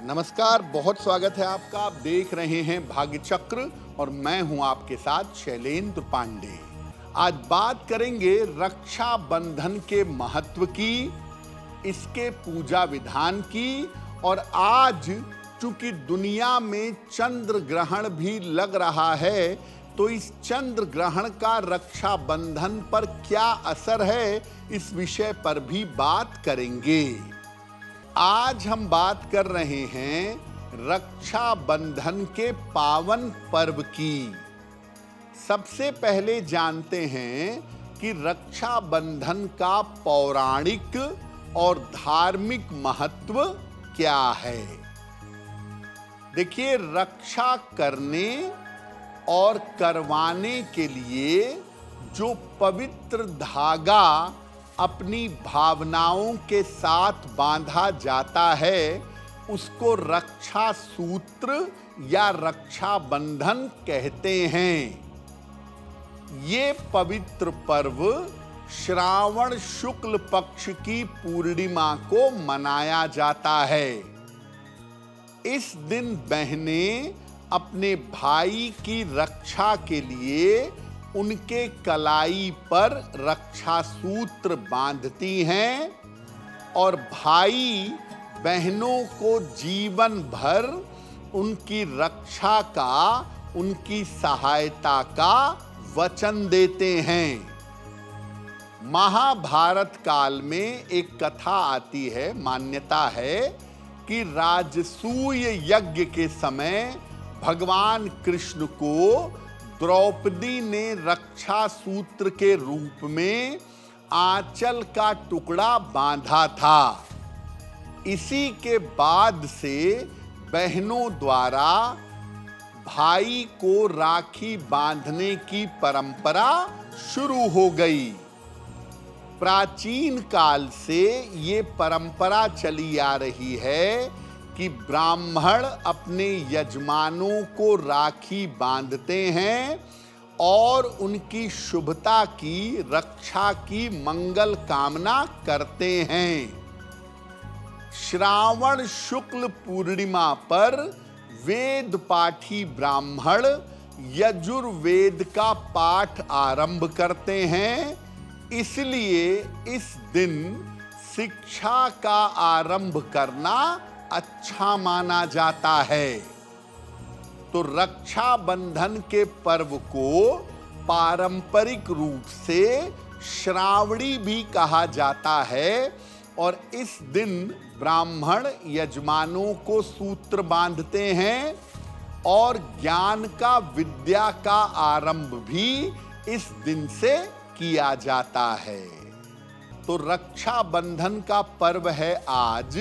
नमस्कार, बहुत स्वागत है आपका। आप देख रहे हैं भाग्य चक्र और मैं हूं आपके साथ शैलेंद्र पांडे। आज बात करेंगे रक्षा बंधन के महत्व की, इसके पूजा विधान की। और आज चूंकि दुनिया में चंद्र ग्रहण भी लग रहा है, तो इस चंद्र ग्रहण का रक्षा बंधन पर क्या असर है, इस विषय पर भी बात करेंगे। आज हम बात कर रहे हैं रक्षा बंधन के पावन पर्व की। सबसे पहले जानते हैं कि रक्षा बंधन का पौराणिक और धार्मिक महत्व क्या है। देखिए, रक्षा करने और करवाने के लिए जो पवित्र धागा अपनी भावनाओं के साथ बांधा जाता है, उसको रक्षा सूत्र या रक्षा बंधन कहते हैं। ये पवित्र पर्व श्रावण शुक्ल पक्ष की पूर्णिमा को मनाया जाता है। इस दिन बहनें अपने भाई की रक्षा के लिए उनके कलाई पर रक्षा सूत्र बांधती हैं और भाई बहनों को जीवन भर उनकी रक्षा का, उनकी सहायता का वचन देते हैं। महाभारत काल में एक कथा आती है, मान्यता है कि राजसूय यज्ञ के समय भगवान कृष्ण को द्रौपदी ने रक्षा सूत्र के रूप में आंचल का टुकड़ा बांधा था। इसी के बाद से बहनों द्वारा भाई को राखी बांधने की परंपरा शुरू हो गई। प्राचीन काल से ये परंपरा चली आ रही है कि ब्राह्मण अपने यजमानों को राखी बांधते हैं और उनकी शुभता की, रक्षा की मंगल कामना करते हैं। श्रावण शुक्ल पूर्णिमा पर वेद पाठी ब्राह्मण यजुर्वेद का पाठ आरंभ करते हैं। इसलिए इस दिन शिक्षा का आरंभ करना अच्छा माना जाता है। तो रक्षा बंधन के पर्व को पारंपरिक रूप से श्रावणी भी कहा जाता है और इस दिन ब्राह्मण यजमानों को सूत्र बांधते हैं और ज्ञान का, विद्या का आरंभ भी इस दिन से किया जाता है। तो रक्षा बंधन का पर्व है आज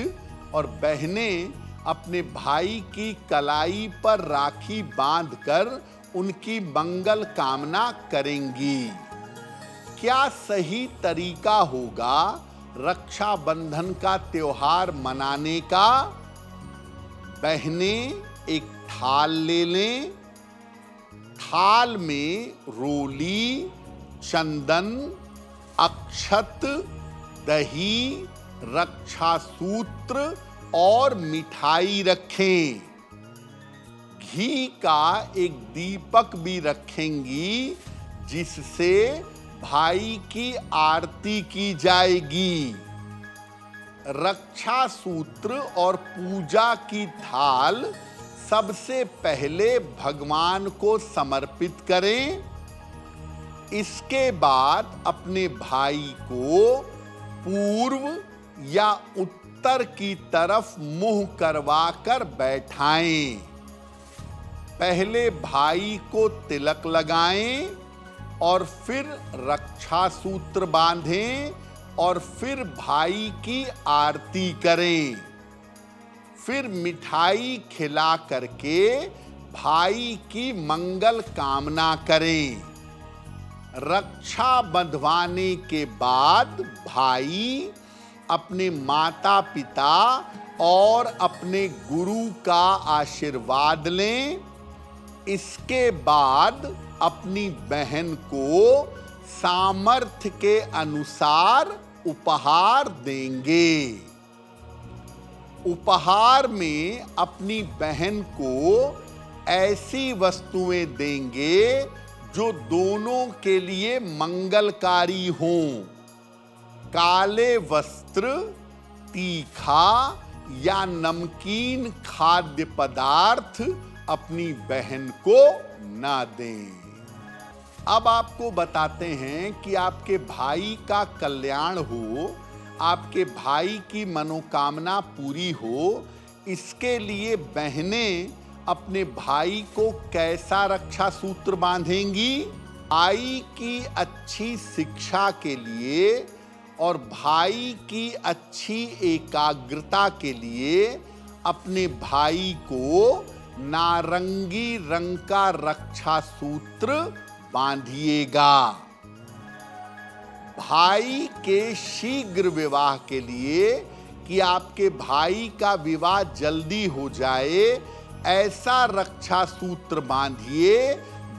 और बहनें अपने भाई की कलाई पर राखी बांधकर उनकी मंगल कामना करेंगी। क्या सही तरीका होगा रक्षा बंधन का त्योहार मनाने का? बहनें एक थाल ले लें। थाल में रोली, चंदन, अक्षत, दही, रक्षा सूत्र और मिठाई रखें। घी का एक दीपक भी रखेंगी जिससे भाई की आरती की जाएगी। रक्षा सूत्र और पूजा की थाल सबसे पहले भगवान को समर्पित करें। इसके बाद अपने भाई को पूर्व या उत्तर की तरफ मुंह करवाकर बैठाएं। पहले भाई को तिलक लगाएं और फिर रक्षा सूत्र बांधें और फिर भाई की आरती करें। फिर मिठाई खिला करके भाई की मंगल कामना करें। रक्षा बंधवाने के बाद भाई अपने माता पिता और अपने गुरु का आशीर्वाद लें। इसके बाद अपनी बहन को सामर्थ्य के अनुसार उपहार देंगे। उपहार में अपनी बहन को ऐसी वस्तुएं देंगे जो दोनों के लिए मंगलकारी हों। काले वस्त्र, तीखा या नमकीन खाद्य पदार्थ अपनी बहन को ना दें। अब आपको बताते हैं कि आपके भाई का कल्याण हो, आपके भाई की मनोकामना पूरी हो, इसके लिए बहनें अपने भाई को कैसा रक्षा सूत्र बांधेंगी? भाई की अच्छी शिक्षा के लिए और भाई की अच्छी एकाग्रता के लिए अपने भाई को नारंगी रंग का रक्षा सूत्र बांधिएगा। भाई के शीघ्र विवाह के लिए, कि आपके भाई का विवाह जल्दी हो जाए, ऐसा रक्षा सूत्र बांधिए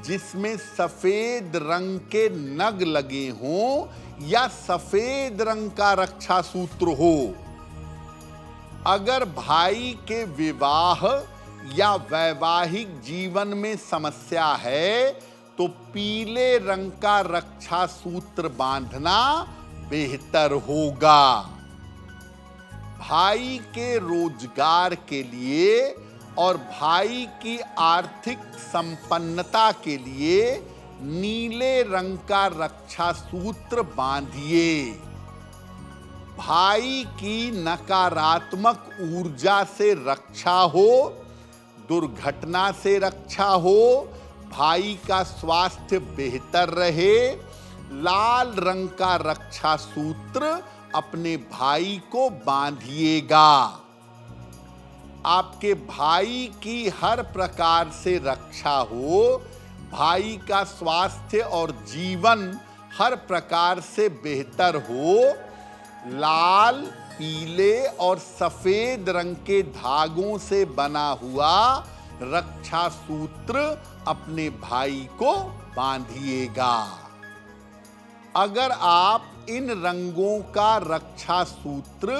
जिसमें सफेद रंग के नग लगे हों या सफेद रंग का रक्षा सूत्र हो। अगर भाई के विवाह या वैवाहिक जीवन में समस्या है तो पीले रंग का रक्षा सूत्र बांधना बेहतर होगा। भाई के रोजगार के लिए और भाई की आर्थिक संपन्नता के लिए नीले रंग का रक्षा सूत्र बांधिए। भाई की नकारात्मक ऊर्जा से रक्षा हो, दुर्घटना से रक्षा हो, भाई का स्वास्थ्य बेहतर रहे, लाल रंग का रक्षा सूत्र अपने भाई को बांधिएगा। आपके भाई की हर प्रकार से रक्षा हो, भाई का स्वास्थ्य और जीवन हर प्रकार से बेहतर हो, लाल, पीले और सफेद रंग के धागों से बना हुआ रक्षा सूत्र अपने भाई को बांधिएगा। अगर आप इन रंगों का रक्षा सूत्र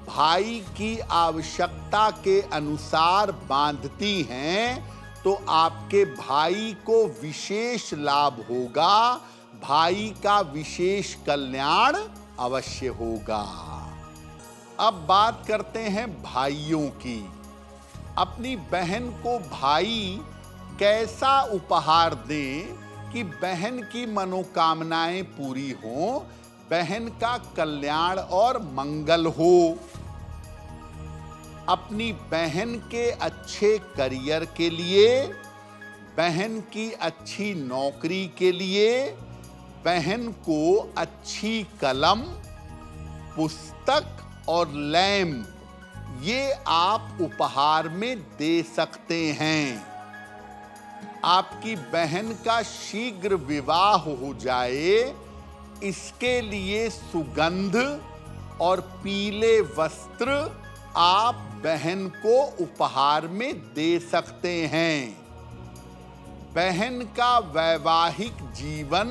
भाई की आवश्यकता के अनुसार बांधती हैं तो आपके भाई को विशेष लाभ होगा, भाई का विशेष कल्याण अवश्य होगा। अब बात करते हैं भाइयों की। अपनी बहन को भाई कैसा उपहार दें कि बहन की मनोकामनाएं पूरी हों, बहन का कल्याण और मंगल हो। अपनी बहन के अच्छे करियर के लिए, बहन की अच्छी नौकरी के लिए, बहन को अच्छी कलम, पुस्तक और लैंप ये आप उपहार में दे सकते हैं। आपकी बहन का शीघ्र विवाह हो जाए, इसके लिए सुगंध और पीले वस्त्र आप बहन को उपहार में दे सकते हैं। बहन का वैवाहिक जीवन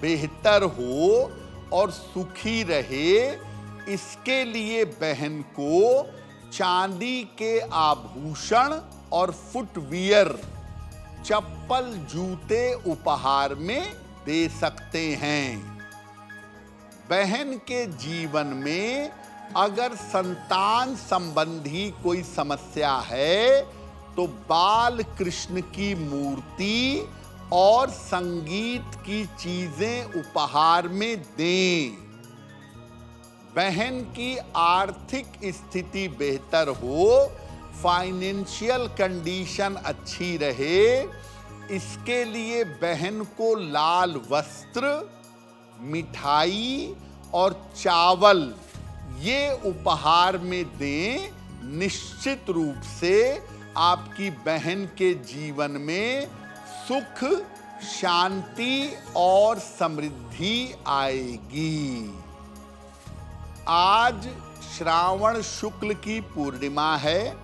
बेहतर हो और सुखी रहे, इसके लिए बहन को चांदी के आभूषण और फुटवियर, चप्पल, जूते उपहार में दे सकते हैं। बहन के जीवन में अगर संतान संबंधी कोई समस्या है तो बाल कृष्ण की मूर्ति और संगीत की चीजें उपहार में दें। बहन की आर्थिक स्थिति बेहतर हो, फाइनेंशियल कंडीशन अच्छी रहे, इसके लिए बहन को लाल वस्त्र, मिठाई और चावल ये उपहार में दें। निश्चित रूप से आपकी बहन के जीवन में सुख, शांति और समृद्धि आएगी। आज श्रावण शुक्ल की पूर्णिमा है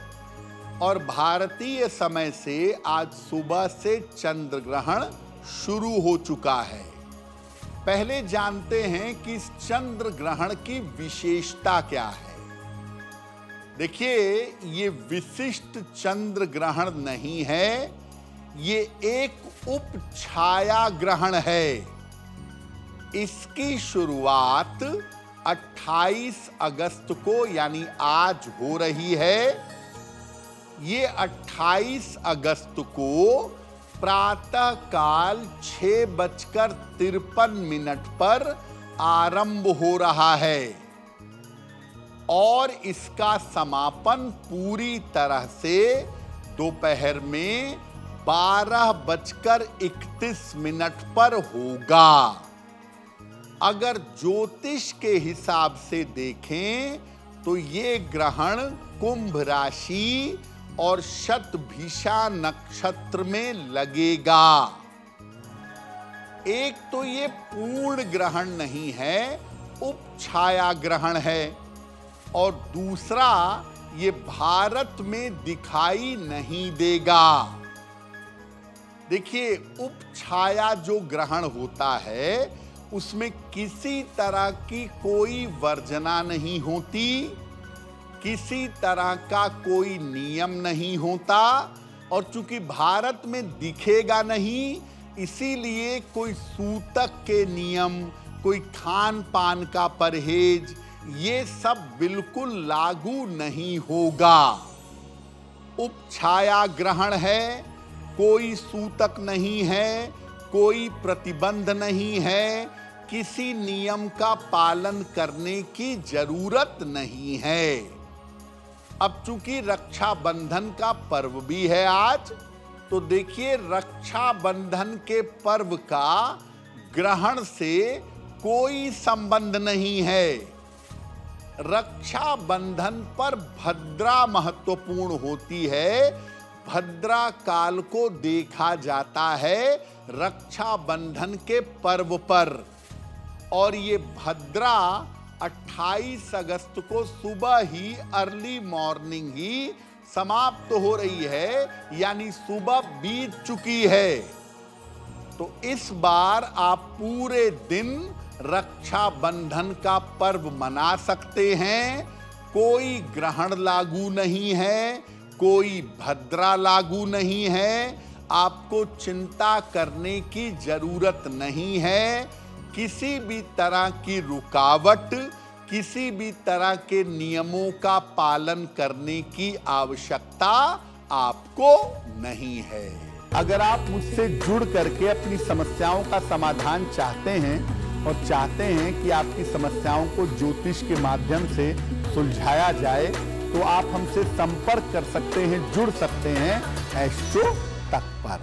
और भारतीय समय से आज सुबह से चंद्र ग्रहण शुरू हो चुका है। पहले जानते हैं कि इस चंद्र ग्रहण की विशेषता क्या है। देखिए, ये विशिष्ट चंद्र ग्रहण नहीं है, ये एक उप छाया ग्रहण है। इसकी शुरुआत 28 अगस्त को यानी आज हो रही है। ये 28 अगस्त को प्रातः काल 6:53 पर आरंभ हो रहा है और इसका समापन पूरी तरह से दोपहर में 12:31 पर होगा। अगर ज्योतिष के हिसाब से देखें तो ये ग्रहण कुंभ राशि और शतभिषा नक्षत्र में लगेगा। एक तो ये पूर्ण ग्रहण नहीं है, उपछाया ग्रहण है, और दूसरा ये भारत में दिखाई नहीं देगा। देखिए, उपछाया जो ग्रहण होता है उसमें किसी तरह की कोई वर्जना नहीं होती, किसी तरह का कोई नियम नहीं होता, और चूंकि भारत में दिखेगा नहीं इसीलिए कोई सूतक के नियम, कोई खान पान का परहेज, ये सब बिल्कुल लागू नहीं होगा। उपछाया ग्रहण है, कोई सूतक नहीं है, कोई प्रतिबंध नहीं है, किसी नियम का पालन करने की जरूरत नहीं है। अब चूंकि रक्षाबंधन का पर्व भी है आज, तो देखिए, रक्षाबंधन के पर्व का ग्रहण से कोई संबंध नहीं है। रक्षाबंधन पर भद्रा महत्वपूर्ण होती है। भद्रा काल को देखा जाता है रक्षाबंधन के पर्व पर, और ये भद्रा 28 अगस्त को सुबह ही अर्ली मॉर्निंग ही समाप्त हो रही है, यानी सुबह बीत चुकी है। तो इस बार आप पूरे दिन रक्षाबंधन का पर्व मना सकते हैं। कोई ग्रहण लागू नहीं है, कोई भद्रा लागू नहीं है, आपको चिंता करने की जरूरत नहीं है। किसी भी तरह की रुकावट, किसी भी तरह के नियमों का पालन करने की आवश्यकता आपको नहीं है। अगर आप मुझसे जुड़ करके अपनी समस्याओं का समाधान चाहते हैं और चाहते हैं कि आपकी समस्याओं को ज्योतिष के माध्यम से सुलझाया जाए, तो आप हमसे संपर्क कर सकते हैं, जुड़ सकते हैं एस्ट्रो तक पर।